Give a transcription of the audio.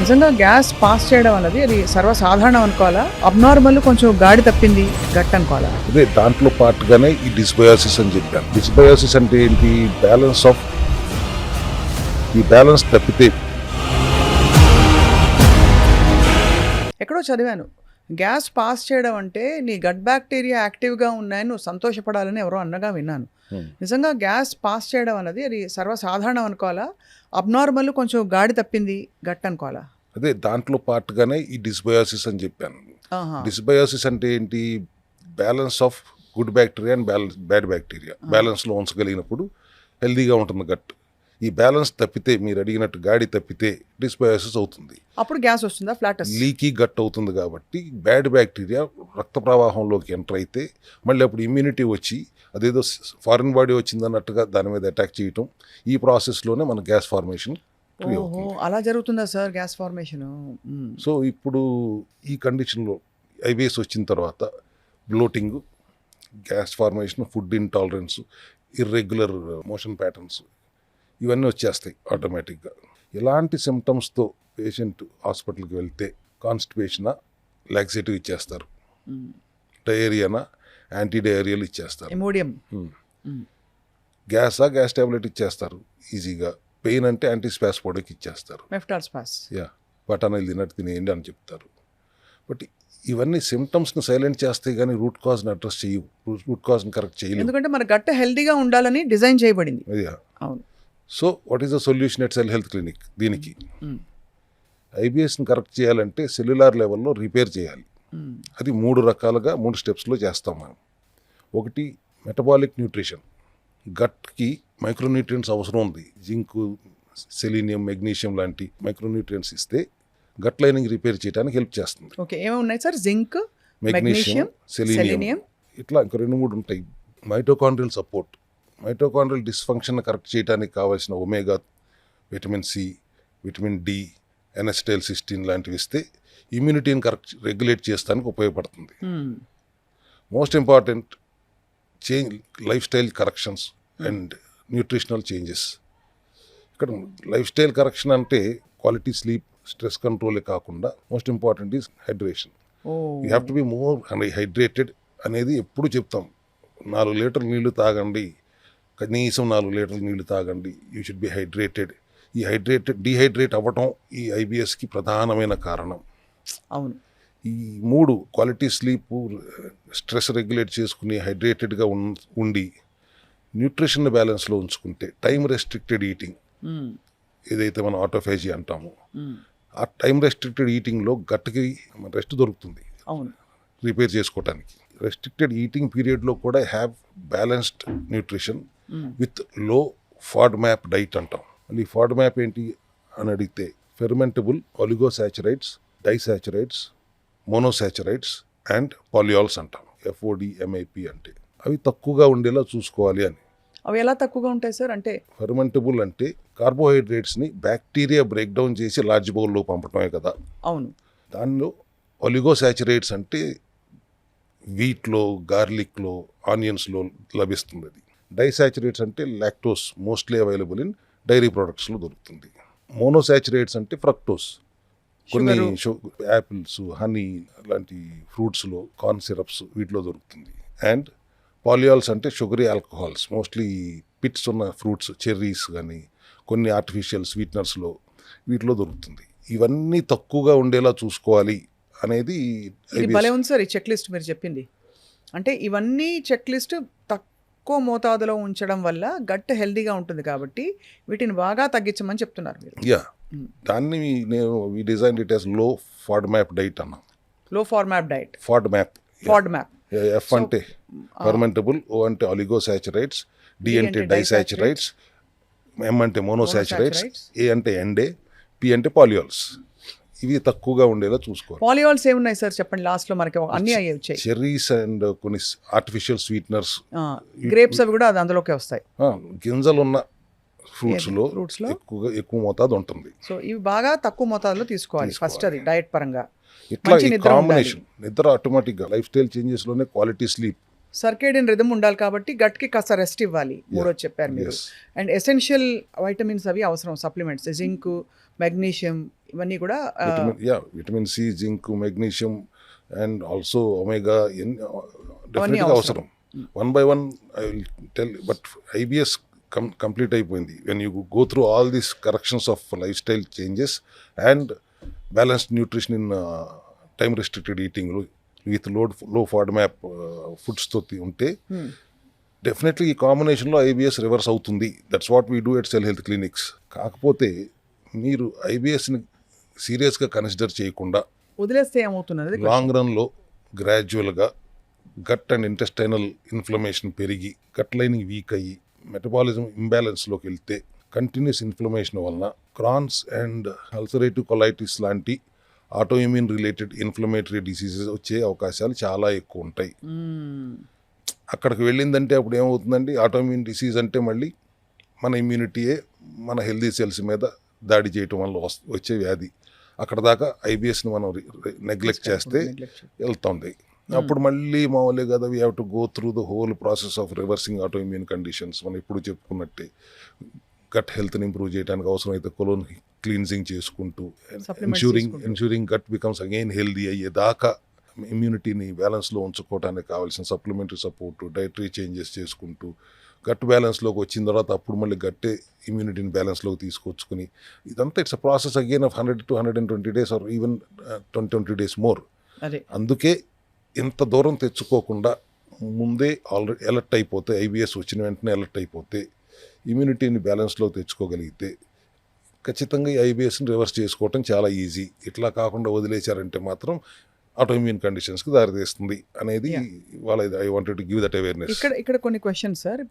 నిజంగా gas pass చేయడం అన్నది అది సర్వసాధారణం అనుకోవాలా, అబ్నార్మల్ కొంచెం గాడి తప్పింది గట్ అనుకోవాలా? అదే దాంట్లో పార్ట్గానే ఈ డిస్బయాసిస్ అని చెప్పాను. డిస్బయాసిస్ అంటే ఏంటి? ఈ బ్యాలెన్స్ తప్పితే. ఎక్కడో చదివాను, గ్యాస్ పాస్ చేయడం అంటే నీ గట్ బ్యాక్టీరియా యాక్టివ్గా ఉన్నాయని నువ్వు సంతోషపడాలని ఎవరో అన్నగా విన్నాను. నిజంగా గ్యాస్ పాస్ చేయడం అన్నది అది సర్వసాధారణం అనుకోవాలా, అబ్నార్మల్ కొంచెం గాడి తప్పింది గట్ అనుకోవాలా? అదే దాంట్లో పార్ట్గానే ఈ డిస్బయాసిస్ అని చెప్పాను. డిస్బయాసిస్ అంటే ఏంటి? Balance of good bacteria and bad bacteria బ్యాలెన్స్లో ఉంచగలిగినప్పుడు హెల్దీగా ఉంటుంది గట్. ఈ బ్యాలెన్స్ తప్పితే, మీరు అడిగినట్టు గాడి తప్పితే డిస్బయాసిస్ అవుతుంది. అప్పుడు గ్యాస్ వస్తుందా? ఫ్లాటస్ లీకీ గట్ అవుతుంది. కాబట్టి బ్యాడ్ బ్యాక్టీరియా రక్త ప్రవాహంలోకి ఎంటర్ అయితే మళ్ళీ అప్పుడు ఇమ్యూనిటీ వచ్చి అదేదో ఫారిన్ బాడీ వచ్చిందన్నట్టుగా దాని మీద అటాక్ చేయటం, ఈ ప్రాసెస్లోనే మన గ్యాస్ ఫార్మేషన్ అలా జరుగుతుందా సార్ గ్యాస్ ఫార్మేషన్? సో ఇప్పుడు ఈ కండిషన్లో ఐబిఎస్ వచ్చిన తర్వాత bloating, gas formation, food intolerance, irregular motion patterns ఇవన్నీ వచ్చేస్తాయి ఆటోమేటిక్గా. ఇలాంటి సిమ్టమ్స్తో పేషెంట్ హాస్పిటల్కి వెళ్తే కాన్స్టిపేషనా, లాక్సేటివ్ ఇచ్చేస్తారు, డయేరియానా, యాంటీ డయేరియల్ ఇచ్చేస్తారు, గ్యాస్ టాబ్లెట్ ఇచ్చేస్తారు ఈజీగా. పెయిన్ అంటే యాంటీస్పాస్పోడిక్ ఇచ్చేస్తారు, బటానీలు తిన్నట్టు తినేయండి అని చెప్తారు. బట్ ఇవన్నీ సిమ్టమ్స్ని సైలెంట్ చేస్తాయి కానీ రూట్ కాజ్ని అడ్రస్ చేయవు, రూట్ కాజ్ని కరెక్ట్ చేయలేవు. ఎందుకంటే మన గట్ హెల్తీగా ఉండాలని డిజైన్ చేయబడింది. అవును. So what is the solution at cell health clinic? దీనికి ఐబిఎస్ని కరెక్ట్ చేయాలంటే సెల్యులార్ లెవెల్లో రిపేర్ చేయాలి. అది 3 స్టెప్స్లో చేస్తాం మనం. ఒకటి మెటబాలిక్ న్యూట్రిషన్. గట్కి మైక్రోన్యూట్రియంట్స్ అవసరం ఉంది. జింకు, సెలీనియం, మెగ్నీషియం లాంటి మైక్రోన్యూట్రియంట్స్ ఇస్తే గట్ లైనింగ్ రిపేర్ చేయడానికి హెల్ప్ చేస్తుంది. ఓకే, ఏమేమి ఉన్నాయి సార్? జింక్, మెగ్నీషియం, సెలీనియం, ఇట్లా ఇంకా 2-3 ఉంటాయి. Mitochondrial support, mitochondrial dysfunction correct చేయడానికి కావాల్సిన omega, vitamin C, vitamin D, N acetyl cysteine లాంటివి ఇస్తే ఇమ్యూనిటీని కరెక్ట్ రెగ్యులేట్ చేస్తానికి ఉపయోగపడుతుంది. Most important life style corrections and nutritional changes. ఇక్కడ లైఫ్ స్టైల్ కరెక్షన్ అంటే క్వాలిటీ స్లీప్, స్ట్రెస్ కంట్రోలే కాకుండా most important is hydration. You have to be more hydrated అనేది ఎప్పుడు చెప్తాం. 4 లీటర్ల నీళ్లు తాగండి, కనీసం 4 లీటర్ల నీళ్లు తాగండి. You should be hydrated. ఈ డీహైడ్రేట్ అవ్వటం ఈ ఐబిఎస్కి ప్రధానమైన కారణం. అవును. ఈ 3 క్వాలిటీ స్లీప్, స్ట్రెస్ రెగ్యులేట్ చేసుకుని హైడ్రేటెడ్గా ఉండి న్యూట్రిషన్ బ్యాలెన్స్లో ఉంచుకుంటే, టైం రెస్ట్రిక్టెడ్ ఈటింగ్ ఏదైతే మనం ఆటోఫేజీ అంటామో, ఆ టైం రెస్ట్రిక్టెడ్ ఈటింగ్లో గట్కి రెస్ట్ దొరుకుతుంది రిపేర్ చేసుకోవటానికి. రెస్ట్రిక్టెడ్ ఈటింగ్ పీరియడ్లో కూడా హ్యావ్ బ్యాలెన్స్డ్ న్యూట్రిషన్ విత్ లో ఫాడ్-మ్యాప్ డైట్ అంటాం. మళ్ళీ ఫాడ్-మ్యాప్ ఏంటి అని అడిగితే ఫెర్మెంటబుల్ ఒలిగోసాచురైడ్స్, డైసాచురైడ్స్, మోనోసాచురైడ్స్ అండ్ పాలియాల్స్ అంటాం. FODMAP అంటే అవి తక్కువగా ఉండేలా చూసుకోవాలి అని. అవి ఎలా తక్కువగా ఉంటాయి సార్? అంటే ఫెర్మెంటబుల్ అంటే కార్బోహైడ్రేట్స్ని బ్యాక్టీరియా బ్రేక్ డౌన్ చేసి లార్జ్ బౌల్లో పంపటమే కదా. అవును. దానిలో ఒలిగోసాచురైడ్స్ అంటే వీట్లో, గార్లిక్లో, ఆనియన్స్లో లభిస్తుంది. అది డైసాచురేట్స్ అంటే lactose, mostly available in dairy ప్రొడక్ట్స్లో దొరుకుతుంది. మోనోసాచురేట్స్ అంటే ఫ్రక్టోస్, కొన్ని యాపిల్స్, హనీ లాంటి ఫ్రూట్స్లో, కార్న్ సిరప్స్ వీటిలో దొరుకుతుంది. అండ్ పాలియాల్స్ అంటే షుగరీ ఆల్కహాల్స్, మోస్ట్లీ పిట్స్ ఉన్న ఫ్రూట్స్, చెర్రీస్ కానీ కొన్ని ఆర్టిఫిషియల్ స్వీట్నర్స్లో వీటిలో దొరుకుతుంది. ఇవన్నీ తక్కువగా ఉండేలా చూసుకోవాలి అనేది. ఇది భలే ఉంది సార్ ఈ చెక్ లిస్ట్ మీరు చెప్పింది. అంటే ఇవన్నీ చెక్ లిస్ట్ తక్కువ మోతాదులో ఉంచడం వల్ల గట్ హెల్దీగా ఉంటుంది కాబట్టి వీటిని బాగా తగ్గించమని చెప్తున్నారు మీరు. దాన్ని నేను డిజైన్ ఇట్ యాస్ లో ఫాడ్-మ్యాప్ డైట్ అన్నాం. లో ఫాడ్-మ్యాప్ డైట్. ఫాడ్-మ్యాప్. ఎఫ్ అంటే ఫెర్మెంటబుల్, ఓ అంటే ఒలిగోసాచురైడ్స్, డి అంటే డైసాచురైడ్స్, ఎం అంటే మోనోసాచురైడ్స్, ఏ అంటే ఎండే, పి అంటే పాలియాల్స్. ఇవి తక్కువగా ఉండేలా చూసుకోవాలి. పాలియాల్స్ ఏమున్నాయి సార్ చెప్పండి? లాస్ట్ లో మనకి అన్ని అయ్యి వచ్చాయి. చెర్రీస్ అండ్ కొన్ని ఆర్టిఫిషియల్ స్వీట్నర్స్, గ్రేప్స్ అవి కూడా అందులోకి వస్తాయి. గింజలు ఉన్న ఫ్రూట్స్లో ఎక్కువ మోతాదు ఉంటుంది. సో ఇవి బాగా తక్కువ మోతాదులో తీసుకోవాలి ఫస్ట్, అది డయట్ పరంగా. ఇట్లా కాంబినేషన్ నిద్ర ఆటోమేటిక్గా లైఫ్ స్టైల్ చేంజెస్లోనే క్వాలిటీ స్లీప్, సర్కేడియన్ రిథమ్ ఉండాలి కాబట్టి గట్కి కాస్త రెస్ట్ ఇవ్వాలి. మూడోది చెప్పారు మీరు. అండ్ ఎసెన్షియల్ వైటమిన్స్ అవి అవసరం, సప్లిమెంట్స్, జింక్, మెగ్నీషియం ఇవన్నీ కూడా vitamin C, zinc, magnesium and also omega డెఫినెట్గా అవసరం. One by one I will tell. But IBS complete అయిపోయింది when you go through all these corrections of life style changes and balanced nutrition in time restricted eating with low FODMAP ఫుడ్స్తో ఉంటే definitely ఈ కాంబినేషన్లో IBS reverse అవుతుంది. That's what we do at cell health clinics. కాకపోతే మీరు ఐబిఎస్ని సీరియస్గా consider చేయకుండా వదిలేస్తే ఏమవుతున్నది? లాంగ్ రన్లో గ్రాడ్యువల్గా గట్ అండ్ ఇంటెస్టైనల్ ఇన్ఫ్లమేషన్ పెరిగి గట్ లైనింగ్ వీక్ అయ్యి మెటబాలిజం ఇంబ్యాలెన్స్లోకి వెళ్తే కంటిన్యూస్ ఇన్ఫ్లమేషన్ వలన క్రాన్స్ అండ్ అల్సరేటివ్ కొలైటిస్ లాంటి ఆటోఇమ్యూన్ రిలేటెడ్ ఇన్ఫ్లమేటరీ డిసీజెస్ వచ్చే అవకాశాలు చాలా ఎక్కువ ఉంటాయి. అక్కడికి వెళ్ళిందంటే అప్పుడు ఏమవుతుందండి, ఆటోఇమ్యూన్ డిసీజ్ అంటే మళ్ళీ మన ఇమ్యూనిటీయే మన హెల్దీ సెల్స్ మీద దాడి చేయటం వల్ల వచ్చే వ్యాధి. అక్కడ దాకా ఐబిఎస్ని మనం నెగ్లెక్ట్ చేస్తే వెళ్తుంది. అప్పుడు మళ్ళీ మామూలే కదా, we have to go through the whole process of reversing autoimmune conditions. మనం ఇప్పుడు చెప్పుకున్నట్టే గట్ హెల్త్ని ఇంప్రూవ్ చేయడానికి అవసరమైతే కొలోన్ క్లీన్జింగ్ చేసుకుంటూ ensuring gut becomes again healthy అయ్యేదాకా ఇమ్యూనిటీని బ్యాలెన్స్లో ఉంచుకోవడానికి కావాల్సిన సప్లిమెంటరీ సపోర్టు, డైటరీ చేంజెస్ చేసుకుంటూ గట్ బ్యాలెన్స్లోకి వచ్చిన తర్వాత అప్పుడు మళ్ళీ గట్టే ఇమ్యూనిటీని బ్యాలెన్స్లోకి తీసుకొచ్చుకుని ఇదంతా it's a process again of 100 to 120 days or even 20 days more. అందుకే ఇంత దూరం తెచ్చుకోకుండా ముందే ఆల్రెడీ అలర్ట్ అయిపోతే, ఐబిఎస్ వచ్చిన వెంటనే అలర్ట్ అయిపోతే, ఇమ్యూనిటీని బ్యాలెన్స్లో తెచ్చుకోగలిగితే ఖచ్చితంగా ఈ ఐబిఎస్ని రివర్స్ చేసుకోవటం చాలా ఈజీ. ఇట్లా కాకుండా వదిలేశారంటే మాత్రం ఆటోఇమ్యూన్ కండిషన్స్కి దారితీస్తుంది అనేది వాళ్ళ I wanted to give that awareness. ఇక్కడ కొన్ని క్వశ్చన్స్ సార్.